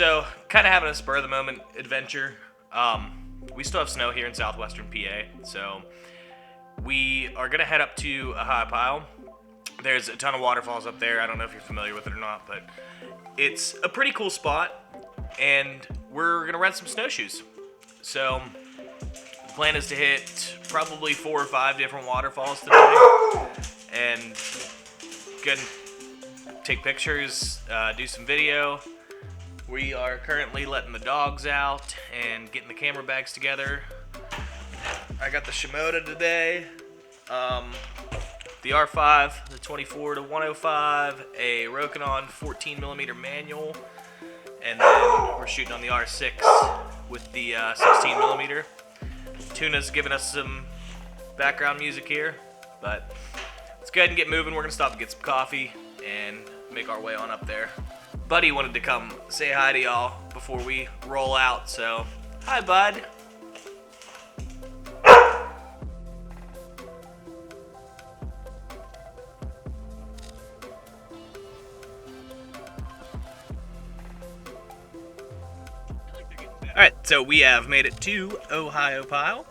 So, kind of having a spur of the moment adventure. We still have snow here in southwestern PA, so we are gonna head up to Ohiopyle. There's a ton of waterfalls up there. I don't know if you're familiar with it or not, but it's a pretty cool spot, and we're gonna rent some snowshoes. So, the plan is to hit probably 4 or 5 different waterfalls today, and gonna take pictures, do some video. We are currently letting the dogs out and getting the camera bags together. I got the Shimoda today, the R5, the 24 to 105, a Rokinon 14mm manual, and then we're shooting on the R6 with the 16mm. Tuna's giving us some background music here, but let's go ahead and get moving. We're gonna stop and get some coffee and make our way on up there. Buddy wanted to come say hi to y'all before we roll out, so hi, bud. Alright, so we have made it to Ohiopyle.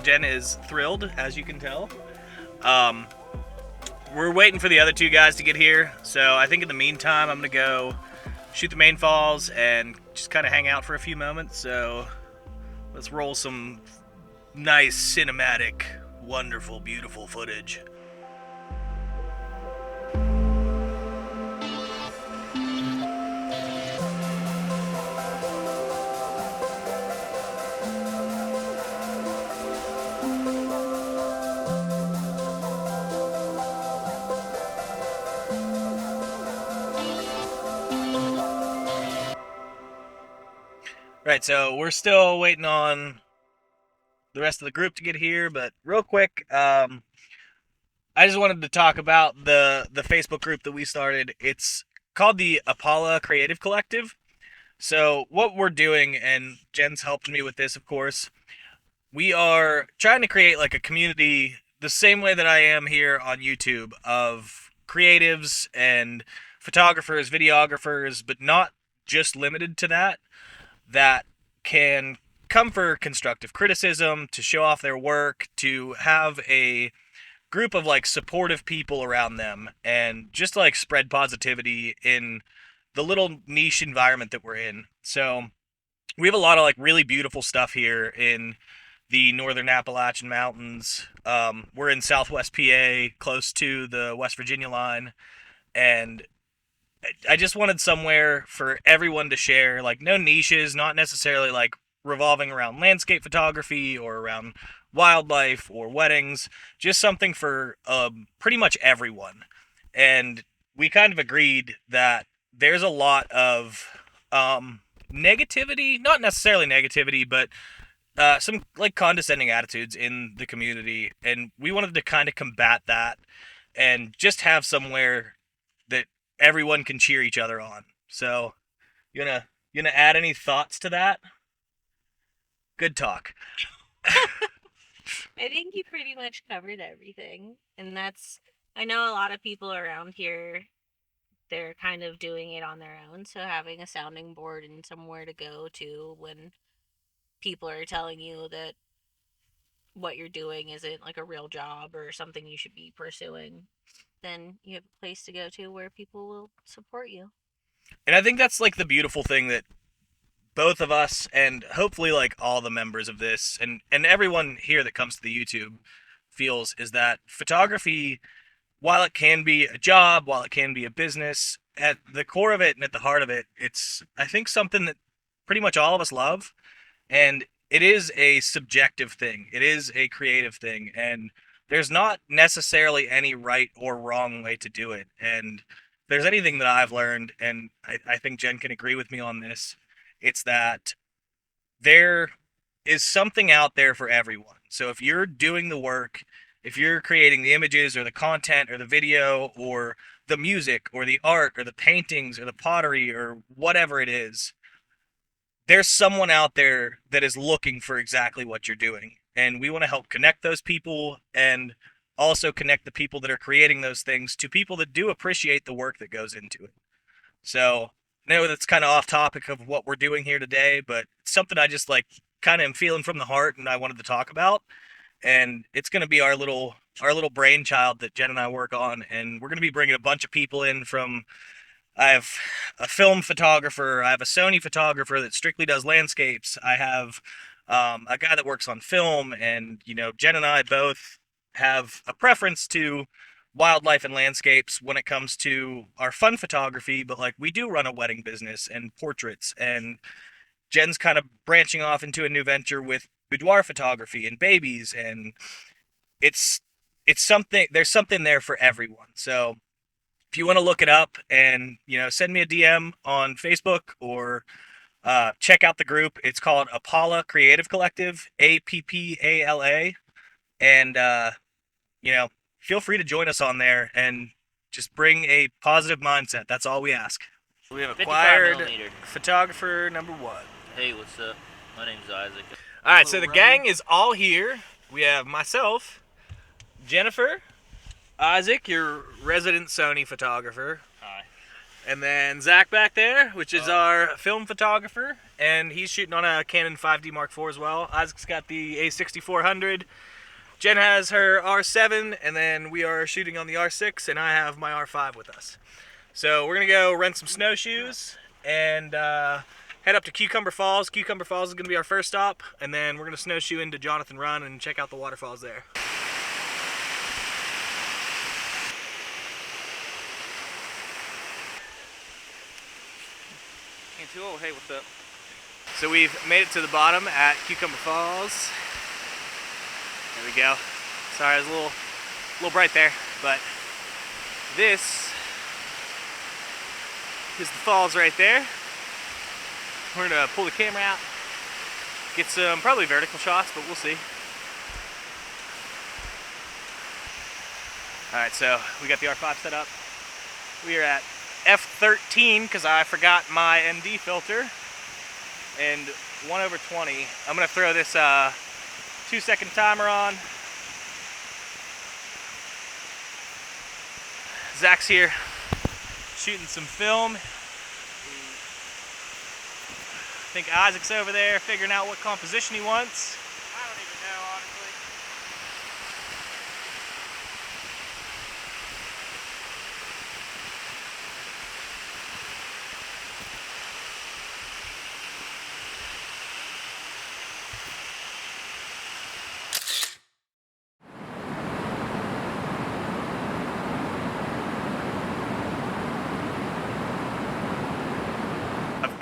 Jen is thrilled, as you can tell. We're waiting for the other two guys to get here, so I think in the meantime I'm going to go shoot the main falls and just kind of hang out for a few moments. So let's roll some nice, cinematic, wonderful, beautiful footage. Right, so we're still waiting on the rest of the group to get here, but real quick, I just wanted to talk about the Facebook group that we started. It's called the Appala Creative Collective. So what we're doing, and Jen's helped me with this, of course, we are trying to create like a community the same way that I am here on YouTube of creatives and photographers, videographers, but not just limited to that can come for constructive criticism, to show off their work, to have a group of like supportive people around them, and just like spread positivity in the little niche environment that we're in. So we have a lot of like really beautiful stuff here in the northern Appalachian Mountains. We're in southwest PA, close to the West Virginia line, and I just wanted somewhere for everyone to share, like no niches, not necessarily like revolving around landscape photography or around wildlife or weddings, just something for pretty much everyone. And we kind of agreed that there's a lot of negativity, not necessarily negativity, but some like condescending attitudes in the community, and we wanted to kind of combat that and just have somewhere that everyone can cheer each other on. So, you gonna add any thoughts to that? Good talk. I think you pretty much covered everything. And I know a lot of people around here, they're kind of doing it on their own. So having a sounding board and somewhere to go to when people are telling you that what you're doing isn't like a real job or something you should be pursuing, then you have a place to go to where people will support you. And I think that's like the beautiful thing that both of us and hopefully like all the members of this and everyone here that comes to the YouTube feels is that photography, while it can be a job, while it can be a business, at the core of it and at the heart of it, it's I think something that pretty much all of us love, and it is a subjective thing. It is a creative thing, and there's not necessarily any right or wrong way to do it. And if there's anything that I've learned, and I think Jen can agree with me on this, it's that there is something out there for everyone. So if you're doing the work, if you're creating the images or the content or the video or the music or the art or the paintings or the pottery or whatever it is, there's someone out there that is looking for exactly what you're doing. And we want to help connect those people and also connect the people that are creating those things to people that do appreciate the work that goes into it. So I know that's kind of off topic of what we're doing here today, but it's something I just like kind of am feeling from the heart and I wanted to talk about. And it's going to be our little brainchild that Jen and I work on, and we're going to be bringing a bunch of people in from. I have a film photographer. I have a Sony photographer that strictly does landscapes. I have a guy that works on film, and Jen and I both have a preference to wildlife and landscapes when it comes to our fun photography. But like we do run a wedding business and portraits, and Jen's kind of branching off into a new venture with boudoir photography and babies, and it's it's something. There's something there for everyone. So if you want to look it up and send me a DM on Facebook or check out the group. It's called Appala Creative Collective, Appala, and feel free to join us on there and just bring a positive mindset. That's all we ask. We have acquired photographer number 1. Hey, what's up? My name's Isaac. All right, so the gang is all here. We have myself, Jennifer, Isaac, your resident Sony photographer. Hi. And then Zach back there, which is our film photographer, and he's shooting on a Canon 5D Mark IV as well. Isaac's got the A6400. Jen has her R7, and then we are shooting on the R6, and I have my R5 with us. So we're gonna go rent some snowshoes and head up to Cucumber Falls. Cucumber Falls is gonna be our first stop, and then we're gonna snowshoe into Jonathan Run and check out the waterfalls there. Hey, what's up? So we've made it to the bottom at Cucumber Falls. There we go. Sorry, it was a little bright there, but this is the falls right there. We're gonna pull the camera out, get some probably vertical shots, but we'll see. All right, so we got the R5 set up. We are at F13 because I forgot my ND filter, and 1/20. I'm gonna throw this 2-second timer on. Zach's here shooting some film. I think Isaac's over there figuring out what composition he wants. I don't even know, honestly.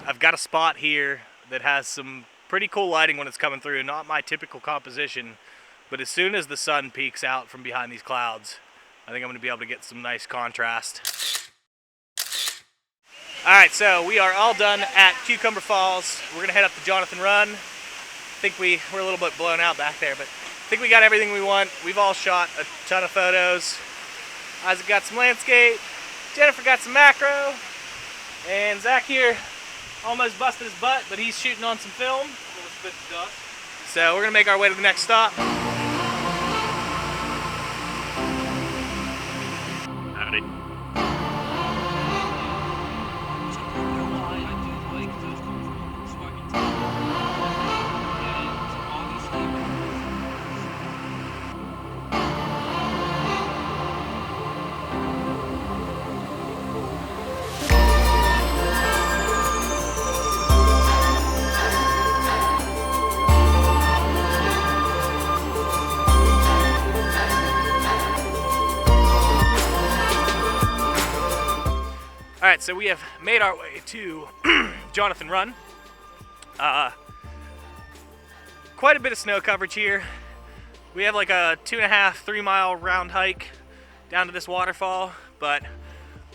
I've got a spot here that has some pretty cool lighting when it's coming through. Not my typical composition, but as soon as the sun peeks out from behind these clouds, I think I'm going to be able to get some nice contrast. All right, so we are all done at Cucumber Falls. We're going to head up to Jonathan Run. I think we're a little bit blown out back there, but I think we got everything we want. We've all shot a ton of photos. Isaac got some landscape. Jennifer got some macro. And Zach here almost busted his butt, but he's shooting on some film. So we're gonna make our way to the next stop. Howdy. All right, so we have made our way to Jonathan Run. Quite a bit of snow coverage here. We have like a 2.5-3 mile round hike down to this waterfall, but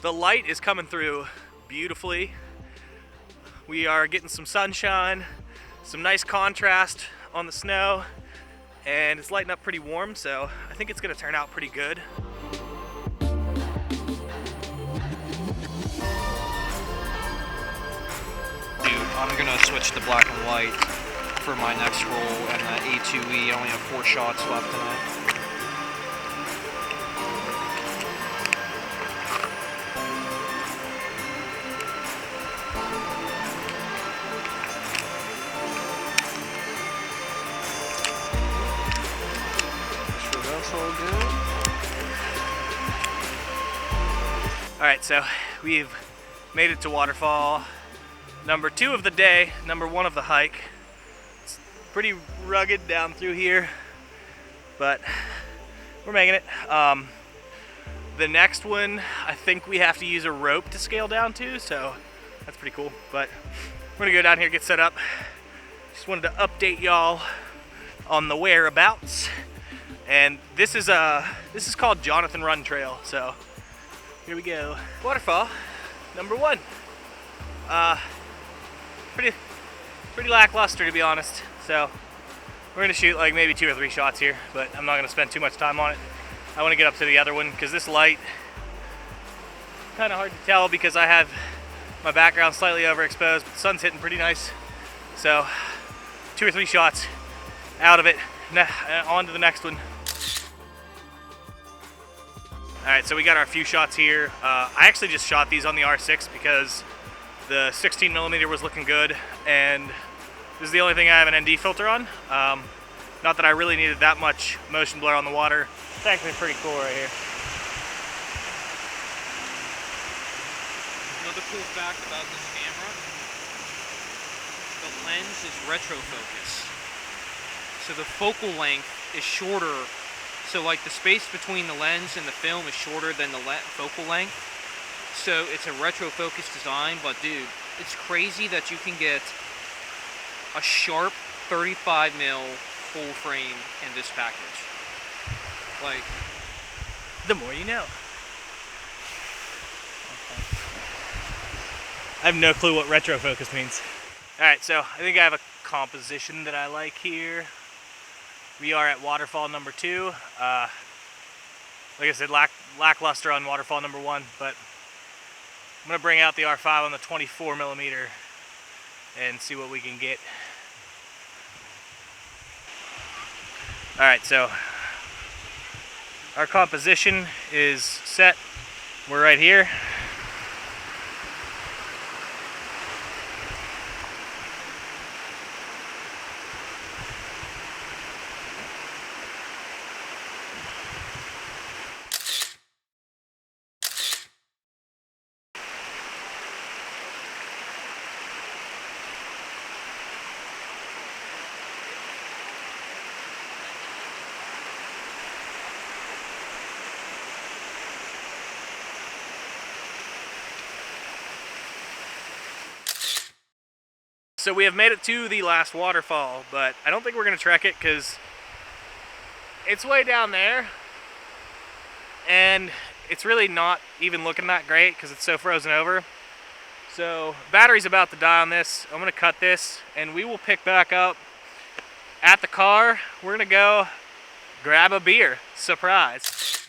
the light is coming through beautifully. We are getting some sunshine, some nice contrast on the snow, and it's lighting up pretty warm, so I think it's gonna turn out pretty good. I'm gonna switch to black and white for my next roll, and the A2E, I only have 4 shots left tonight. Alright, so we've made it to Waterfall number 2 of the day, number 1 of the hike. It's pretty rugged down through here, but we're making it. The next one, I think we have to use a rope to scale down to, so that's pretty cool. But we're gonna go down here, get set up. Just wanted to update y'all on the whereabouts. And this is called Jonathan Run Trail, so here we go. Waterfall number 1. Pretty lackluster, to be honest. So we're gonna shoot like maybe 2 or 3 shots here, but I'm not gonna spend too much time on it. I want to get up to the other one because this light, kind of hard to tell because I have my background slightly overexposed, but the sun's hitting pretty nice. So 2 or 3 shots out of it, on to the next one. Alright, so we got our few shots here. I actually just shot these on the R6 because the 16mm was looking good, and this is the only thing I have an ND filter on. Not that I really needed that much motion blur on the water. It's actually pretty cool right here. Another cool fact about this camera, the lens is retrofocus. So the focal length is shorter. So like the space between the lens and the film is shorter than the focal length. So it's a retrofocus design, but dude, it's crazy that you can get a sharp 35mm full frame in this package. Like, The more you know. I have no clue what retrofocus means. Alright, so I think I have a composition that I like here. We are at Waterfall number 2. Like I said, lackluster on Waterfall number 1, but I'm going to bring out the R5 on the 24mm and see what we can get. Alright, so our composition is set. We're right here. So we have made it to the last waterfall, but I don't think we're going to trek it because it's way down there and it's really not even looking that great because it's so frozen over. So battery's about to die on this. I'm going to cut this and we will pick back up at the car. We're going to go grab a beer. Surprise.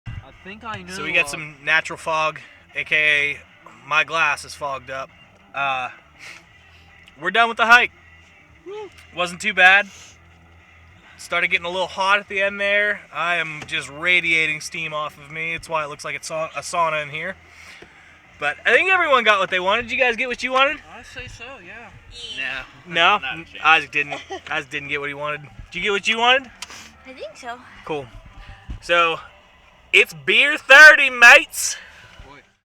I think I know. So we got some natural fog, aka my glass is fogged up. We're done with the hike. Wasn't too bad. Started getting a little hot at the end there. I am just radiating steam off of me. That's why it looks like it's a sauna in here. But I think everyone got what they wanted. Did you guys get what you wanted? I say so, yeah. No? Isaac didn't. Isaac didn't get what he wanted. Did you get what you wanted? I think so. Cool. So, it's beer 30, mates.